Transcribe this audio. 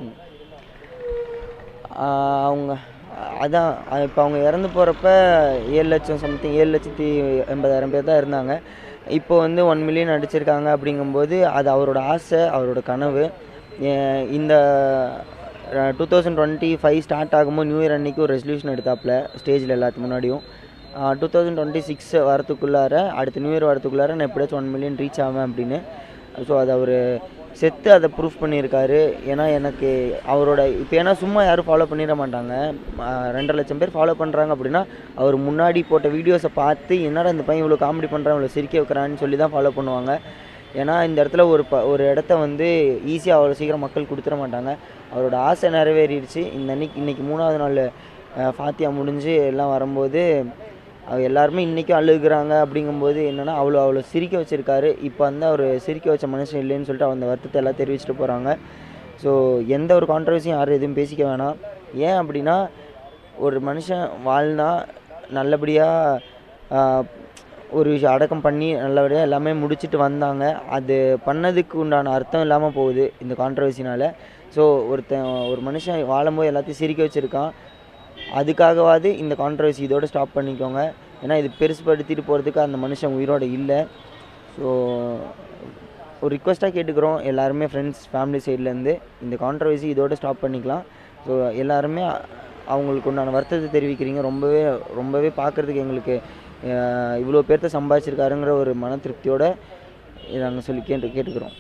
ம். அவங்க அதான் இப்போ அவங்க இறந்து போகிறப்ப 7,00,000 சம்திங் 7,80,000 பேர் தான் இருந்தாங்க. இப்போ வந்து 1 மில்லியன் அடிச்சிருக்காங்க அப்படிங்கும்போது அது அவரோட ஆசை, அவரோட கனவு. இந்த 2025 ஸ்டார்ட் ஆகும்போது நியூ இயர் அன்னைக்கு ஒரு ரெசல்யூஷன் எடுத்தாப்புல ஸ்டேஜில் எல்லாத்துக்கு முன்னாடியும். 2026 வரத்துக்குள்ளார, அடுத்த நியூ இயர் வரத்துக்குள்ளார நான் எப்படியாச்சும் 1 மில்லியன் ரீச் ஆவேன் அப்படின்னு. ஸோ அது அவர் செத்து அதை ப்ரூஃப் பண்ணியிருக்காரு. ஏன்னா எனக்கு அவரோட இப்போ ஏன்னா சும்மா யாரும் ஃபாலோ பண்ணிட மாட்டாங்க. 2,00,000 பேர் ஃபாலோ பண்ணுறாங்க அப்படின்னா அவர் முன்னாடி போட்ட வீடியோஸை பார்த்து என்னடா இந்த பையன் இவ்வளோ காமெடி பண்ணுறான், இவ்வளோ சிரிக்க வைக்கிறான்னு சொல்லி தான் ஃபாலோ பண்ணுவாங்க. ஏன்னா இந்த இடத்துல ஒரு இடத்த வந்து ஈஸியாக அவ்வளோ சீக்கிரம் மக்கள் கொடுத்துட மாட்டாங்க. அவரோட ஆசை நிறைவேறிடுச்சு. இன்னைக்கு 3வது நாள் ஃபாத்தியா முடிஞ்சு எல்லாம் வரும்போது எல்லாருமே இன்றைக்கும் அழுகுறாங்க. அப்படிங்கும்போது என்னென்னா அவ்வளோ சிரிக்க வச்சுருக்காரு. இப்போ வந்து அவர் சிரிக்க வச்ச மனுஷன் இல்லைன்னு சொல்லிட்டு அந்த வருத்தத்தை எல்லாம் தெரிவிச்சுட்டு போகிறாங்க. ஸோ எந்த ஒரு கான்ட்ரவர்சியும் யாரும் எதுவும் பேசிக்க வேணாம். ஏன் அப்படின்னா ஒரு மனுஷன் வாழ்னா நல்லபடியாக ஒரு விஷயம் அடக்கம் பண்ணி நல்லபடியாக எல்லாமே முடிச்சுட்டு வந்தாங்க. அது பண்ணதுக்கு உண்டான அர்த்தம் இல்லாமல் போகுது இந்த கான்ட்ரவர்சினால். ஸோ ஒரு மனுஷன் வாழும்போது எல்லாத்தையும் சிரிக்க வச்சுருக்கான். அதுக்காகவாது இந்த கான்ட்ரவர்சி இதோட ஸ்டாப் பண்ணிக்கோங்க. ஏன்னா இது பெருசுப்படுத்திட்டு போகிறதுக்கு அந்த மனுஷன் உயிரோடு இல்லை. ஸோ ஒரு ரிக்வெஸ்ட்டாக கேட்டுக்கிறோம் எல்லாருமே, ஃப்ரெண்ட்ஸ் ஃபேமிலி சைட்லேருந்து இந்த கான்ட்ரவர்சி இதோட ஸ்டாப் பண்ணிக்கலாம். ஸோ எல்லாருமே அவங்களுக்கு உண்டான வருத்தத்தை தெரிவிக்கிறீங்க. ரொம்பவே பார்க்குறதுக்கு எங்களுக்கு இவ்வளோ பேர்த்த சம்பாதிச்சிருக்காருங்கிற ஒரு மன திருப்தியோடு நாங்கள் சொல்லி கேட்டுக்கிறோம்.